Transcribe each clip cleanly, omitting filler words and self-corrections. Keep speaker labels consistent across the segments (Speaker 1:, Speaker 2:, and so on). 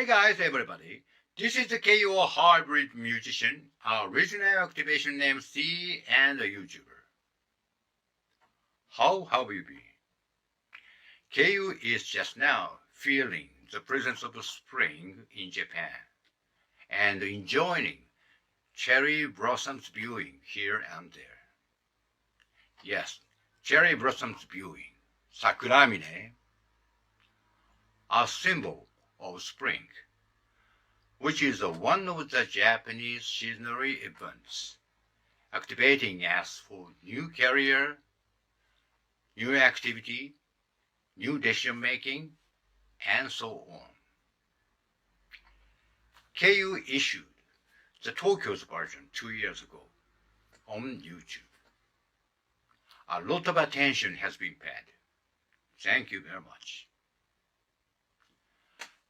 Speaker 1: Hey guys, everybody. This is the Kay.u hybrid musician, original activation MC, and a YouTuber. How have you been? Kay.u is just now feeling the presence of spring in Japan and enjoying cherry blossoms viewing here and there. Yes, cherry blossoms viewing, Sakuramine, a symbol of spring, which is one of the Japanese seasonal events, activating us for new career, new activity, new decision-making, and so on. Kay.u issued the Tokyo's version 2 years ago on YouTube. A lot of attention has been paid. Thank you very much.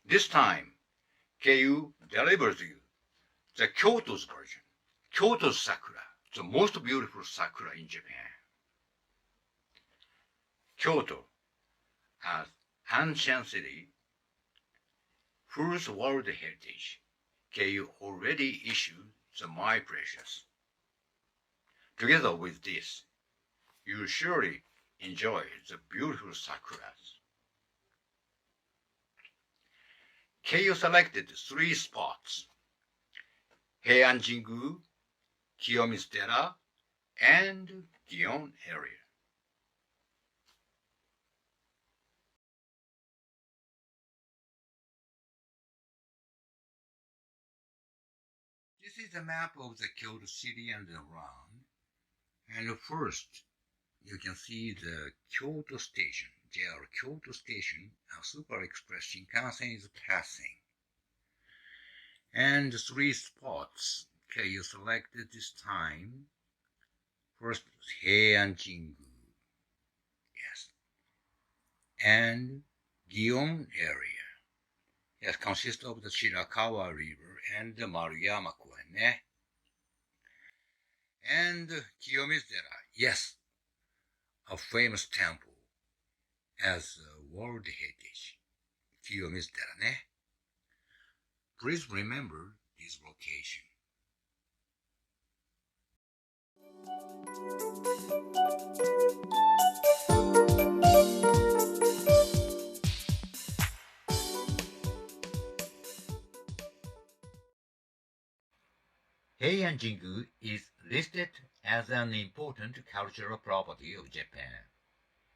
Speaker 1: This time, Kay.u delivers you the Kyoto's version, Kyoto Sakura, the most beautiful sakura in Japan. Kyoto, as ancient city, first world heritage, Kay.u already issued the My Precious. Together with this, you surely enjoy the beautiful sakuras. Kay.u selected 3 spots: Heian Jingu, Kiyomizu-dera, and Gion area. This is a map of the Kyoto city and around. And first, you can see the Kyoto station. JR Kyoto station, a Super Express Shinkansen is passing. And 3 spots Kay.u selected this time. First, Heian Jingu. Yes. And Gion area. Yes, consists of the Shirakawa River and the Maruyama Park. And Kiyomizu-dera. Yes, a famous temple as a world heritage, Kiyomizu-dera ne. Please remember this location. Heian Jingu is listed as an important cultural property of Japan,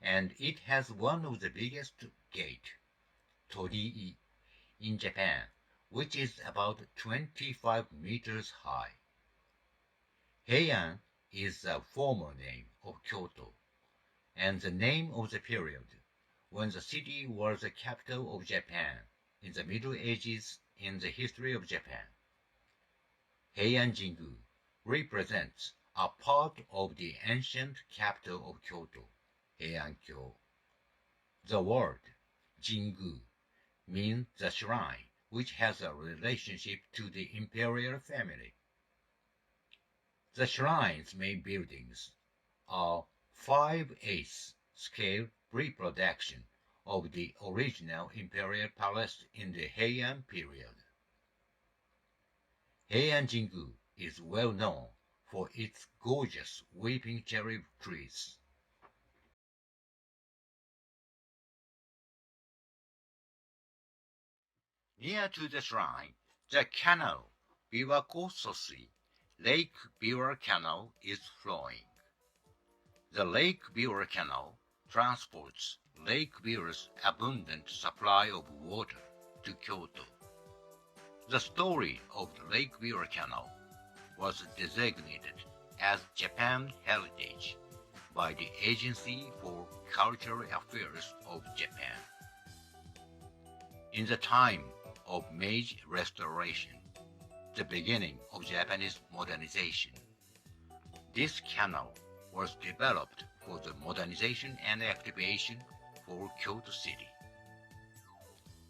Speaker 1: and it has one of the biggest gates, torii, in Japan, which is about 25 meters high. Heian is the former name of Kyoto, and the name of the period when the city was the capital of Japan in the Middle Ages in the history of Japan. Heian Jingu represents a part of the ancient capital of Kyoto, Heian-kyo. The word Jingu means the shrine, which has a relationship to the imperial family. The shrine's main buildings are 5/8 scale reproduction of the original imperial palace in the Heian period. Heian Jingu is well known for its gorgeous weeping cherry trees. Near to the shrine, the canal, Biwa Kososi, Lake Biwa Canal, is flowing. The Lake Biwa Canal transports Lake Biwa's abundant supply of water to Kyoto. The story of the Lake Biwa Canal was designated as Japan Heritage by the Agency for Cultural Affairs of Japan. In the time of Meiji Restoration, the beginning of Japanese modernization, this canal was developed for the modernization and activation for Kyoto City.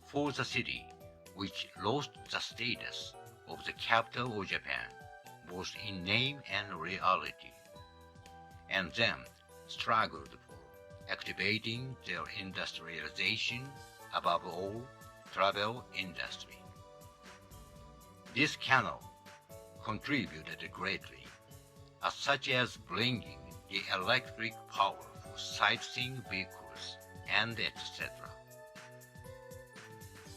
Speaker 1: For the city, which lost the status of the capital of Japan, both in name and reality, and then struggled for activating their industrialization, above all, travel industry. This canal contributed greatly, such as bringing the electric power for sightseeing vehicles and etc.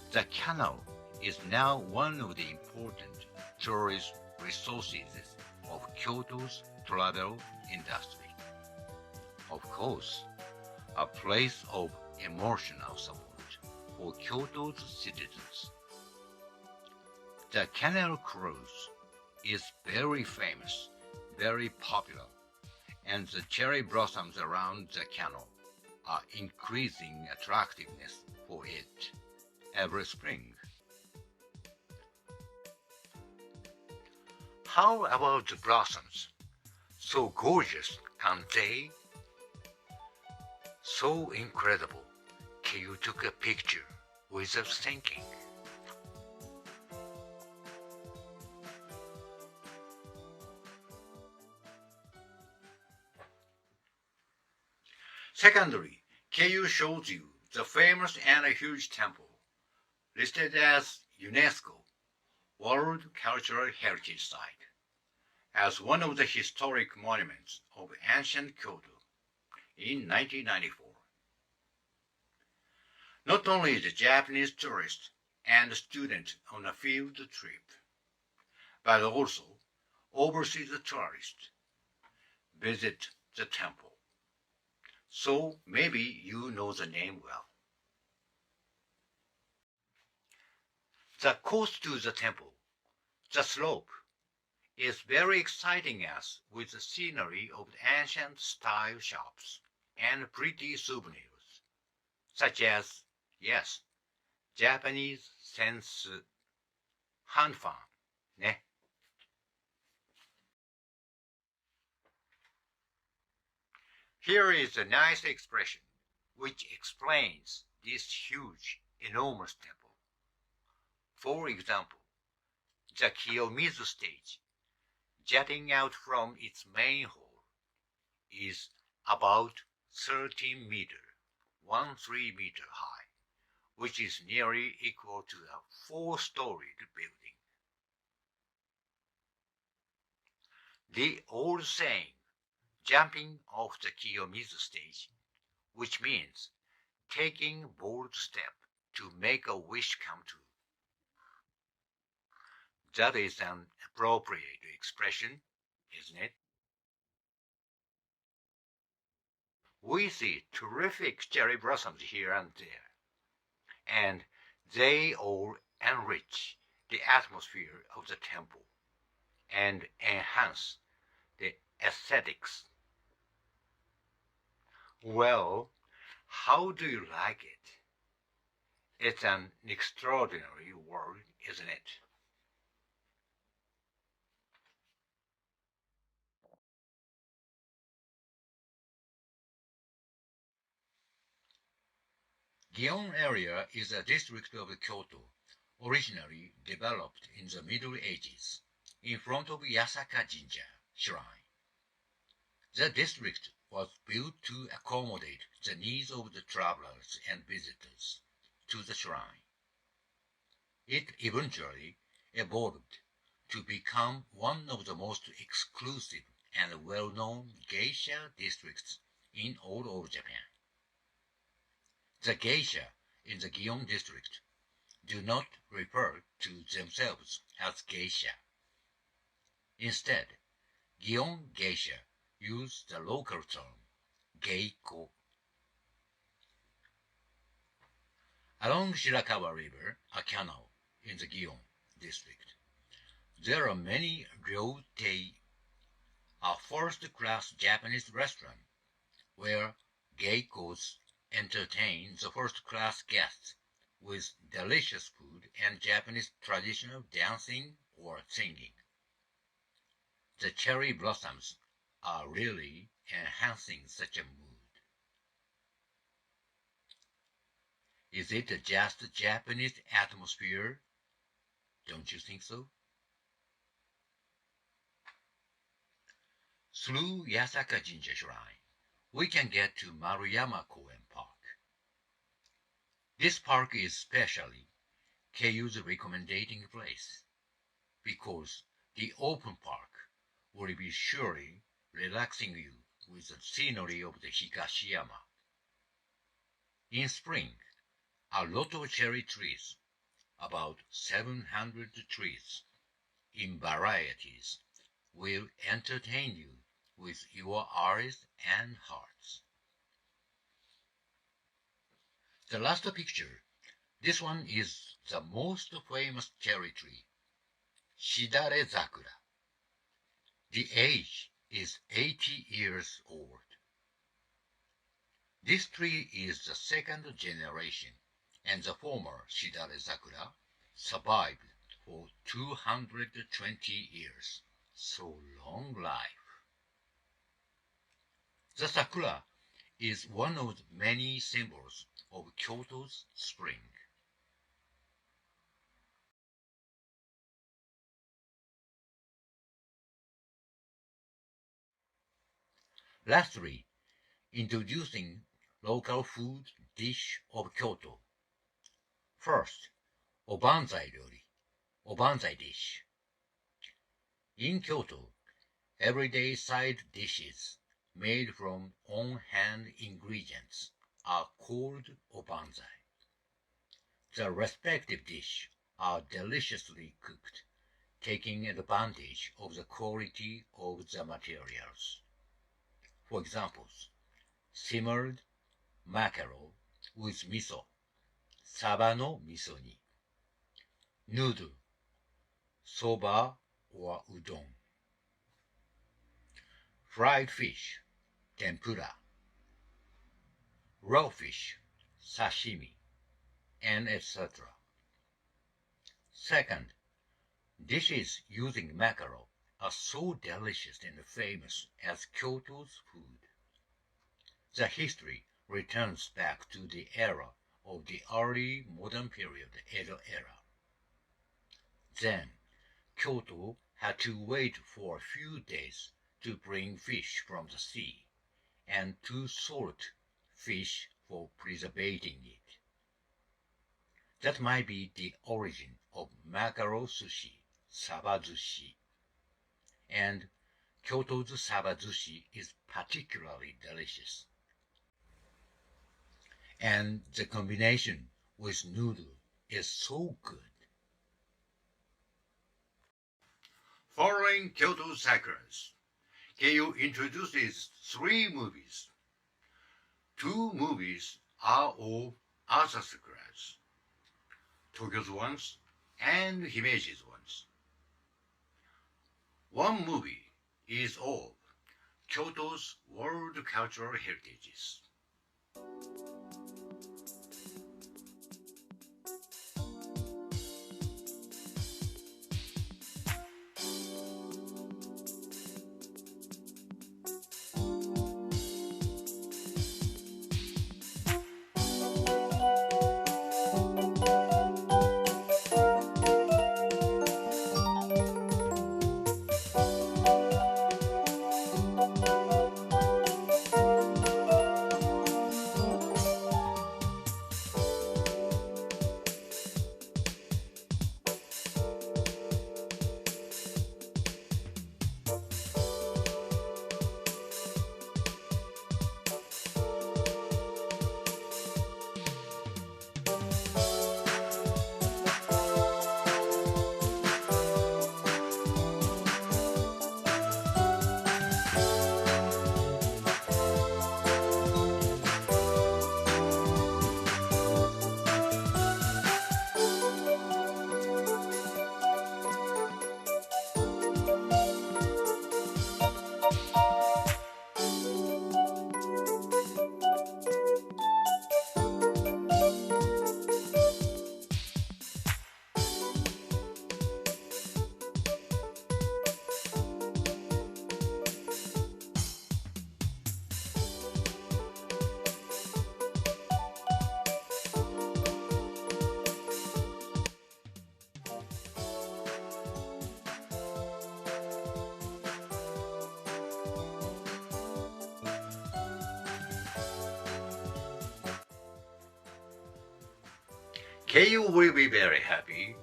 Speaker 1: The canal is now one of the important tourist resources of Kyoto's travel industry. Of course, a place of emotional support for Kyoto's citizens. The canal cruise is very famous, very popular, and the cherry blossoms around the canal are increasing attractiveness for it every spring. How about the blossoms? So gorgeous, aren't they? So incredible, Kay.u took a picture without thinking. Secondly, Kay.u shows you the famous and huge temple, listed as UNESCO World Cultural Heritage Site, as one of the historic monuments of ancient Kyoto in 1994. Not only the Japanese tourist and student on a field trip, but also overseas tourists visit the temple. So maybe you know the name well. The course to the temple, the slope, is very exciting us with the scenery of the ancient style shops and pretty souvenirs, such as, yes, Japanese sense hanfan, ne? Here is a nice expression which explains this huge, enormous temple. For example, the Kiyomizu stage, jutting out from its main hall, is about 13 meters, 13 meters high, which is nearly equal to a 4-storied building. The old saying, jumping off the Kiyomizu stage, which means taking bold step to make a wish come true. That is an appropriate expression, isn't it? We see terrific cherry blossoms here and there, and they all enrich the atmosphere of the temple and enhance the aesthetics. Well, how do you like it? It's an extraordinary world, isn't it? Gion area is a district of Kyoto, originally developed in the Middle Ages, in front of Yasaka Jinja shrine. The district was built to accommodate the needs of the travelers and visitors to the shrine. It eventually evolved to become one of the most exclusive and well-known geisha districts in all of Japan. The geisha in the Gion district do not refer to themselves as geisha. Instead, Gion geisha use the local term geiko. Along Shirakawa River, a canal in the Gion district, there are many ryotei, a first-class Japanese restaurant where geikos entertain the first-class guests with delicious food and Japanese traditional dancing or singing. The cherry blossoms are really enhancing such a mood. Is it just a Japanese atmosphere? Don't you think so? Through Yasaka Jinja Shrine, we can get to Maruyama Park. This park is specially Kay.u's recommending place. because the open park will be surely relaxing you with the scenery of the Higashiyama. In spring, a lot of cherry trees, about 700 trees, in varieties, will entertain you with your eyes and hearts. The last picture, this one is the most famous cherry tree, Shidare Sakura. The age is 80 years old. This tree is the second generation, and the former Shidare Sakura survived for 220 years, so long life. The sakura is one of the many symbols of Kyoto's spring. Lastly, introducing local food dish of Kyoto. First, obanzai ryori, obanzai dish. In Kyoto, everyday side dishes made from on-hand ingredients are called obanzai. The respective dishes are deliciously cooked, taking advantage of the quality of the materials. For examples, simmered mackerel with miso, saba no miso ni, noodle, soba or udon, fried fish, tempura, raw fish, sashimi, and etc. Second, dishes using mackerel are so delicious and famous as Kyoto's food. The history returns back to the era of the early modern period, Edo era. Then, Kyoto had to wait for a few days to bring fish from the sea and to salt fish for preserving it. That might be the origin of mackerel sushi, saba-zushi. And Kyoto's saba-zushi is particularly delicious. And the combination with noodle is so good. Following Kyoto Sakuras, Kay.u introduces 3 movies. 2 movies are of other sakuras, Tokyo's ones and Himeji's ones. 1 movie is of Kyoto's world cultural heritages. Kay.u will be very happy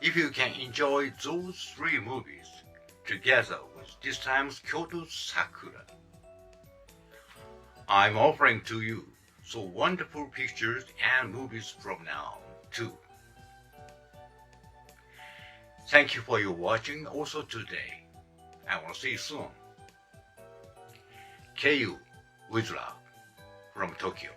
Speaker 1: If you can enjoy those three movies together with this time's Kyoto Sakura, I'm offering to you so wonderful pictures and movies from now too. Thank you for your watching also today. I will see you soon. Kay.u with love from Tokyo.